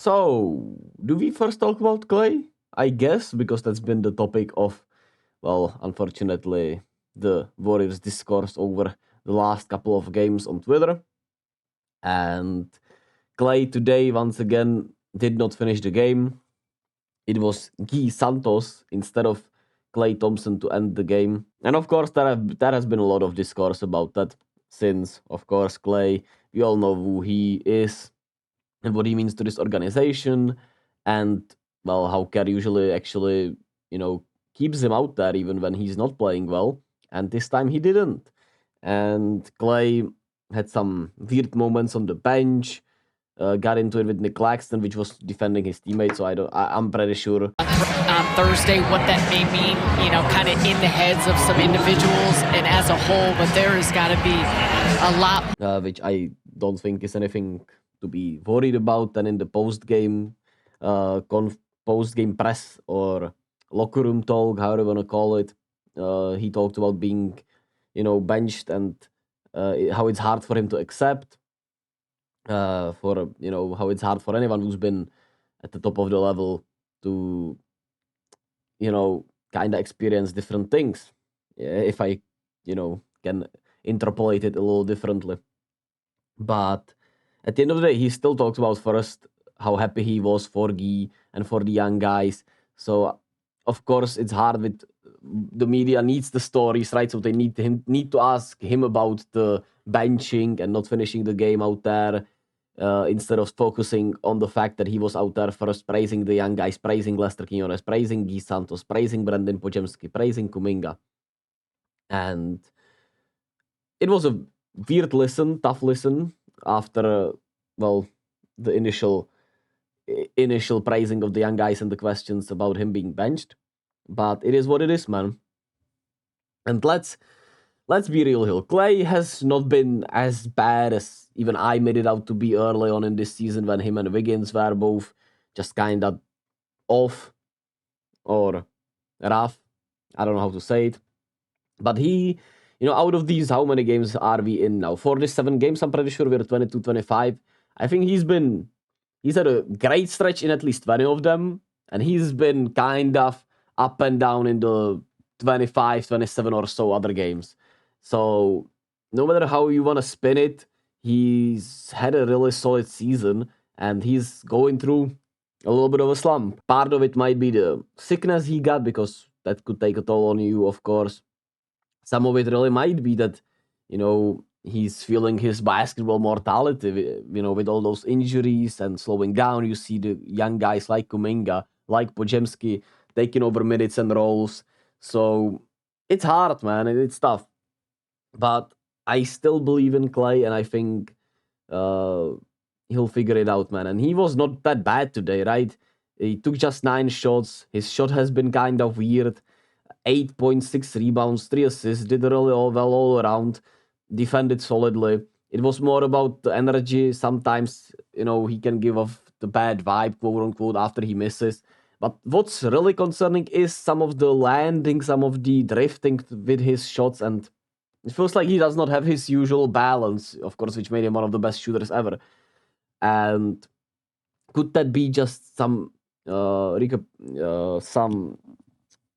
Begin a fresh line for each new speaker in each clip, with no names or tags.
So, do we first talk about Klay? I guess, because that's been the topic of, well, unfortunately, the Warriors discourse over the last couple of games on Twitter. And Klay today, once again, did not finish the game. It was Gui Santos instead of Klay Thompson to end the game. And of course, there has been a lot of discourse about that since, of course, Klay, we all know who he is and what he means to this organization, and well, how Kerr usually actually, keeps him out there even when he's not playing well. And this time he didn't. And Klay had some weird moments on the bench. Got into it with Nick Claxton, which was defending his teammate. So I'm pretty sure
on Thursday what that may mean, kind of in the heads of some individuals and as a whole, but there has got to be a lot.
Which I don't think is anything to be worried about. And in the post-game post-game press or locker room talk, however you want to call it, he talked about being, benched and how it's hard for him to accept. For how it's hard for anyone who's been at the top of the level to kind of experience different things. If I can interpolate it a little differently. But at the end of the day, he still talks about first how happy he was for Guy and for the young guys. So of course it's hard with the media needs the stories, right? So they need to ask him about the benching and not finishing the game out there. Instead of focusing on the fact that he was out there first praising the young guys, praising Lester Quinones, praising Gui Santos, praising Brandon Podziemski, praising Kuminga. And it was a weird listen, tough listen after, the initial praising of the young guys and the questions about him being benched. But it is what it is, man. And let's be real here. Klay has not been as bad as even I made it out to be early on in this season when him and Wiggins were both just kind of off or rough. I don't know how to say it. But he, out of these, how many games are we in now? 47 games, I'm pretty sure we're 22, 25. I think he's had a great stretch in at least 20 of them. And he's been kind of up and down in the 25, 27 or so other games. So no matter how you want to spin it, he's had a really solid season and he's going through a little bit of a slump. Part of it might be the sickness he got, because that could take a toll on you, of course. Some of it really might be that, he's feeling his basketball mortality, with all those injuries and slowing down. You see the young guys like Kuminga, like Podziemski taking over minutes and roles. So it's hard, man. It's tough. But I still believe in Klay, and I think he'll figure it out, man. And he was not that bad today, right? He took just 9 shots. His shot has been kind of weird. 8.6 rebounds, 3 assists, did really well all around, defended solidly. It was more about the energy. Sometimes, he can give off the bad vibe, quote unquote, after he misses. But what's really concerning is some of the landing, some of the drifting with his shots, and it feels like he does not have his usual balance, of course, which made him one of the best shooters ever. And could that be just some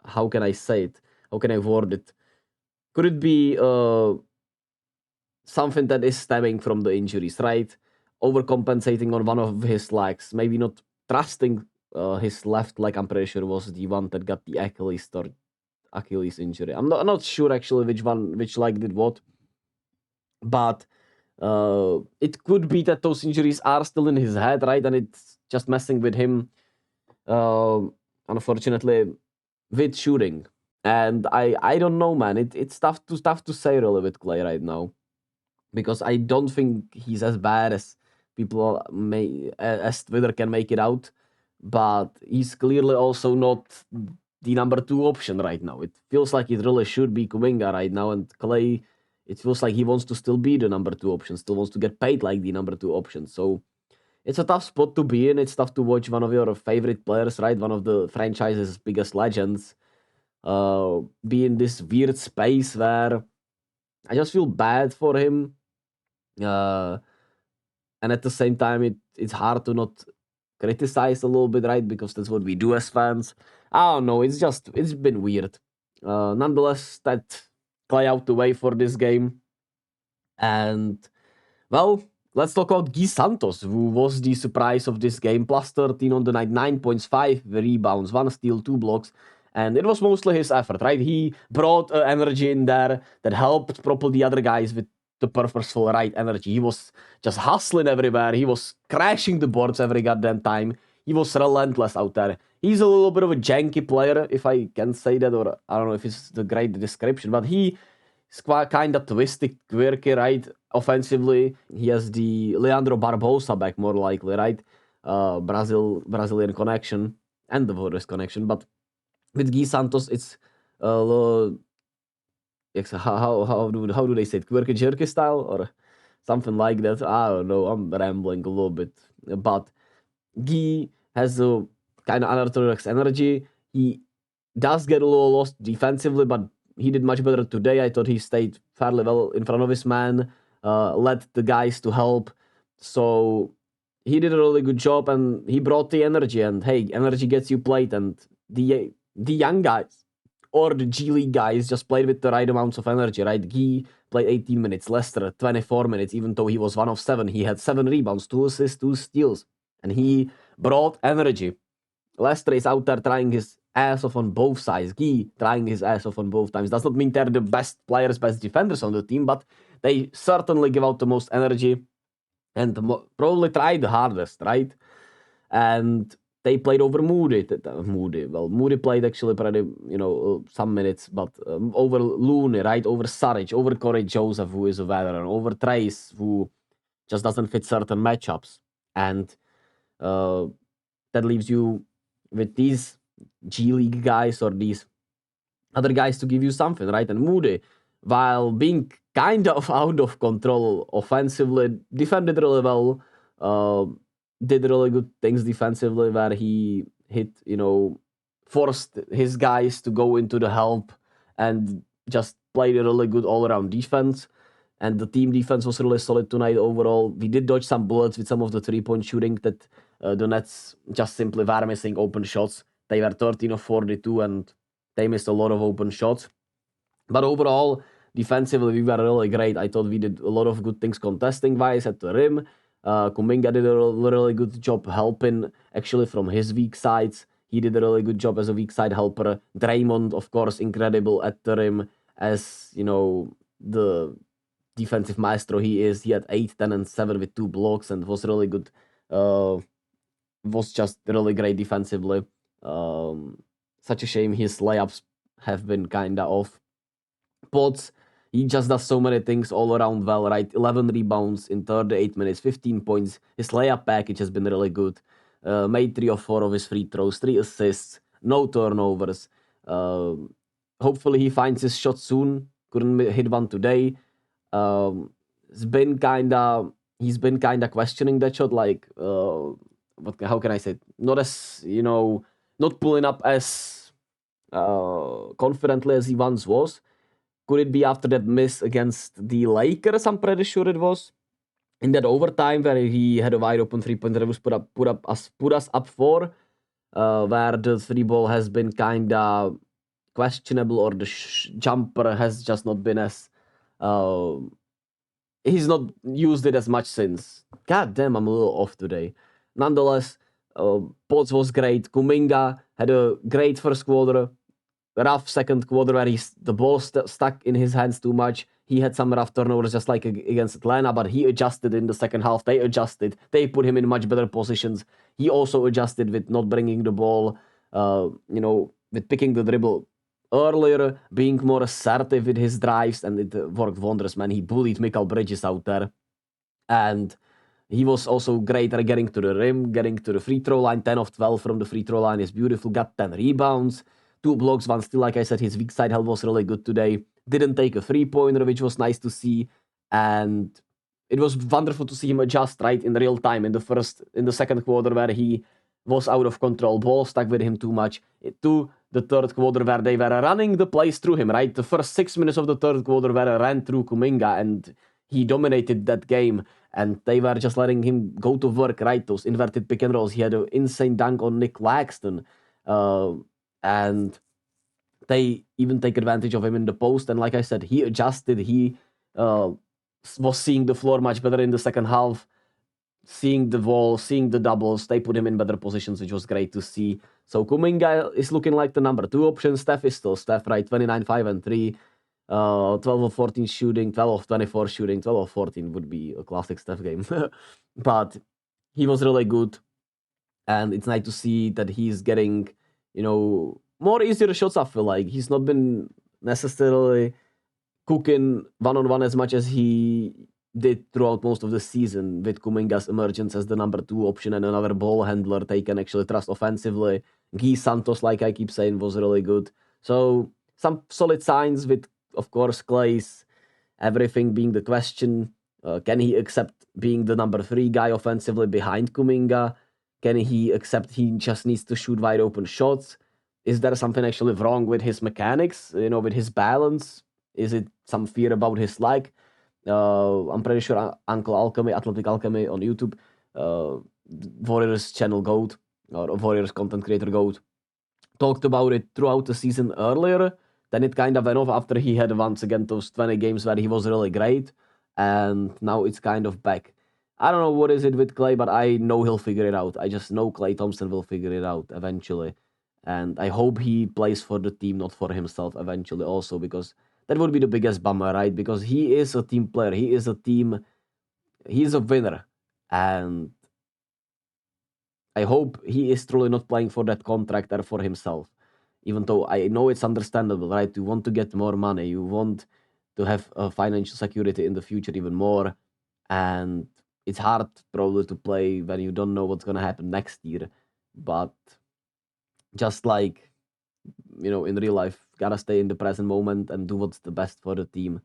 how can I say it? How can I word it? Could it be something that is stemming from the injuries, right? Overcompensating on one of his legs, maybe not trusting his left leg. I'm pretty sure was the one that got the Achilles injury. I'm not sure actually which leg did what, but it could be that those injuries are still in his head, right? And it's just messing with him. Unfortunately, with shooting. And I don't know, man. It's tough to say really with Klay right now, because I don't think he's as bad as people as Twitter can make it out. But he's clearly also not the number 2 option right now. It feels like it really should be Kuminga right now, and Klay. It feels like he wants to still be the number 2 option, still wants to get paid like the number 2 option. So it's a tough spot to be in. It's tough to watch one of your favorite players, right? One of the franchise's biggest legends, be in this weird space where I just feel bad for him. And at the same time, it's hard to not criticized a little bit, right? Because that's what we do as fans. I don't know. It's been weird. Nonetheless, that Klay out the way for this game. And, well, let's talk about Gui Santos, who was the surprise of this game. Plus 13 on the night, 9 points, 5 rebounds, 1 steal, 2 blocks. And it was mostly his effort, right? He brought energy in there that helped propel the other guys with the purposeful right energy. He was just hustling everywhere. He was crashing the boards every goddamn time. He was relentless out there. He's a little bit of a janky player, if I can say that, or I don't know if it's the great description, but he's kind of twisted, quirky, right? Offensively, he has the Leandro Barbosa back, more likely, right? Brazilian connection and the Vorus connection, but with Gui Santos, it's how do they say it? Quirky jerky style or something like that. I don't know. I'm rambling a little bit, but Guy has a kind of unorthodox energy. He does get a little lost defensively, but he did much better today. I thought he stayed fairly well in front of his man, led the guys to help. So he did a really good job, and he brought the energy. And hey, energy gets you played, and the young guys or the G League guys just played with the right amounts of energy, right? Guy played 18 minutes, Lester 24 minutes, even though he was 1 of 7. He had 7 rebounds, 2 assists, 2 steals, and he brought energy. Lester is out there trying his ass off on both sides. Guy trying his ass off on both times. Does not mean they're the best players, best defenders on the team, but they certainly give out the most energy and probably try the hardest, right? And they played over Moody. Moody played actually pretty, some minutes, but over Looney, right? Over Saric, over Corey Joseph, who is a veteran, over Trace, who just doesn't fit certain matchups. And that leaves you with these G League guys or these other guys to give you something, right? And Moody, while being kind of out of control offensively, defended really well, did really good things defensively where he hit, forced his guys to go into the help and just played a really good all-around defense. And the team defense was really solid tonight overall. We did dodge some bullets with some of the three-point shooting that the Nets just simply were missing open shots. They were 13 of 42 and they missed a lot of open shots. But overall, defensively, we were really great. I thought we did a lot of good things contesting-wise at the rim. Kuminga did a really good job helping, actually, from his weak sides. He did a really good job as a weak side helper. Draymond, of course, incredible at the rim as, the defensive maestro he is. He had 8, 10, and 7 with 2 blocks and was really good. Was just really great defensively. Such a shame his layups have been kind of off. Potts, he just does so many things all around well, right? 11 rebounds in 38 minutes, 15 points. His layup package has been really good. Made 3 of 4 of his free throws, 3 assists, no turnovers. Hopefully he finds his shot soon. Couldn't hit one today. He's been kind of questioning that shot, like how can I say it? Not as not pulling up as confidently as he once was. Could it be after that miss against the Lakers? I'm pretty sure it was in that overtime where he had a wide open 3-pointer that was put us up for, where the 3 ball has been kind of questionable, or the jumper has just not been as he's not used it as much since. God damn, I'm a little off today. Nonetheless, Potts was great. Kuminga had a great first quarter. Rough second quarter where the ball stuck in his hands too much. He had some rough turnovers just like against Atlanta, but he adjusted in the second half. They adjusted. They put him in much better positions. He also adjusted with not bringing the ball, with picking the dribble earlier, being more assertive with his drives, and it worked wonders, man. He bullied Mikal Bridges out there. And he was also great at getting to the rim, getting to the free throw line. 10 of 12 from the free throw line is beautiful. Got 10 rebounds. 2 blocks, 1 steal. Like I said, his weak side help was really good today. Didn't take a 3-pointer, which was nice to see. And it was wonderful to see him adjust, right, in real time in the second quarter where he was out of control. Ball stuck with him too much. To the third quarter where they were running the plays through him, right? The first 6 minutes of the third quarter were ran through Kuminga, and he dominated that game, and they were just letting him go to work, right? Those inverted pick and rolls. He had an insane dunk on Nick Claxton, and they even take advantage of him in the post. And like I said, he adjusted. He was seeing the floor much better in the second half, seeing the wall, seeing the doubles. They put him in better positions, which was great to see. So Kuminga is looking like the number 2 option. Steph is still Steph, right? 29, 5, and 3. 12 of 14 shooting, 12 of 24 shooting, 12 of 14 would be a classic Steph game. But he was really good. And it's nice to see that he's getting, more easier shots, I feel like. He's not been necessarily cooking one-on-one as much as he did throughout most of the season, with Kuminga's emergence as the number 2 option and another ball handler they can actually trust offensively. Gui Santos, like I keep saying, was really good. So some solid signs with, of course, Klay's everything being the question. Can he accept being the number 3 guy offensively behind Kuminga? Can he accept he just needs to shoot wide open shots? Is there something actually wrong with his mechanics, with his balance? Is it some fear about his leg? I'm pretty sure Uncle Alchemy, Athletic Alchemy on YouTube, Warriors channel GOAT, or Warriors content creator GOAT, talked about it throughout the season earlier. Then it kind of went off after he had once again those 20 games where he was really great. And now it's kind of back. I don't know what is it with Klay, but I know he'll figure it out. I just know Klay Thompson will figure it out eventually. And I hope he plays for the team, not for himself eventually also, because that would be the biggest bummer, right? Because he is a team player. He is a winner. And I hope he is truly not playing for that contract or for himself. Even though I know it's understandable, right? You want to get more money. You want to have financial security in the future even more. And it's hard probably to play when you don't know what's going to happen next year. But just like, in real life, gotta stay in the present moment and do what's the best for the team.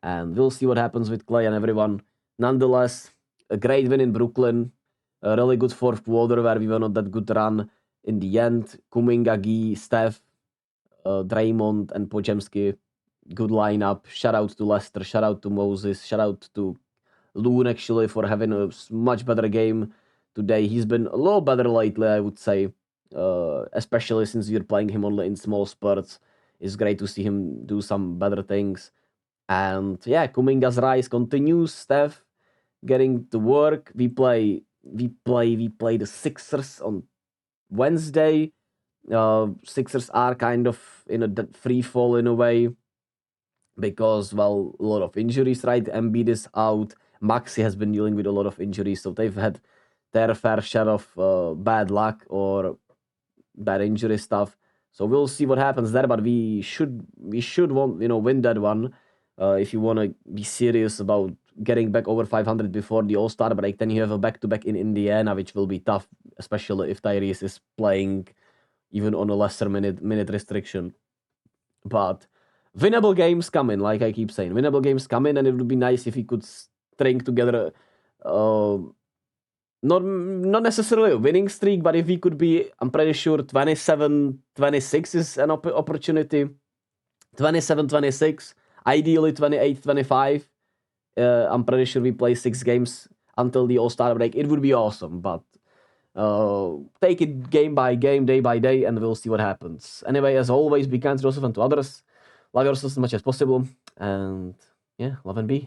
And we'll see what happens with Klay and everyone. Nonetheless, a great win in Brooklyn. A really good fourth quarter where we were not that good run in the end. Kuminga, Gui, Steph, Draymond, and Podziemski. Good lineup. Shout out to Lester. Shout out to Moses. Shout out to Loon, actually, for having a much better game today. He's been a little better lately, I would say. Especially since we're playing him only in small spurts. It's great to see him do some better things. And yeah, Kuminga's rise continues. Steph getting to work. We play the Sixers on Wednesday. Sixers are kind of in a free fall in a way because, well, a lot of injuries, right? Embiid is out. Maxi has been dealing with a lot of injuries, so they've had their fair share of bad luck or bad injury stuff. So we'll see what happens there, but we should win that one. If you want to be serious about getting back over 500 before the All-Star break, then you have a back-to-back in Indiana, which will be tough, especially if Tyrese is playing even on a lesser minute restriction. But winnable games come in, like I keep saying. Winnable games come in, and it would be nice if we could string together not necessarily a winning streak, but if we could be, I'm pretty sure 27-26 is an opportunity. 27-26, ideally 28-25. I'm pretty sure we play 6 games until the All-Star break. It would be awesome, but take it game by game, day by day, and we'll see what happens. Anyway, as always, be kind to yourself and to others. Love yourself as much as possible, and yeah, love and be.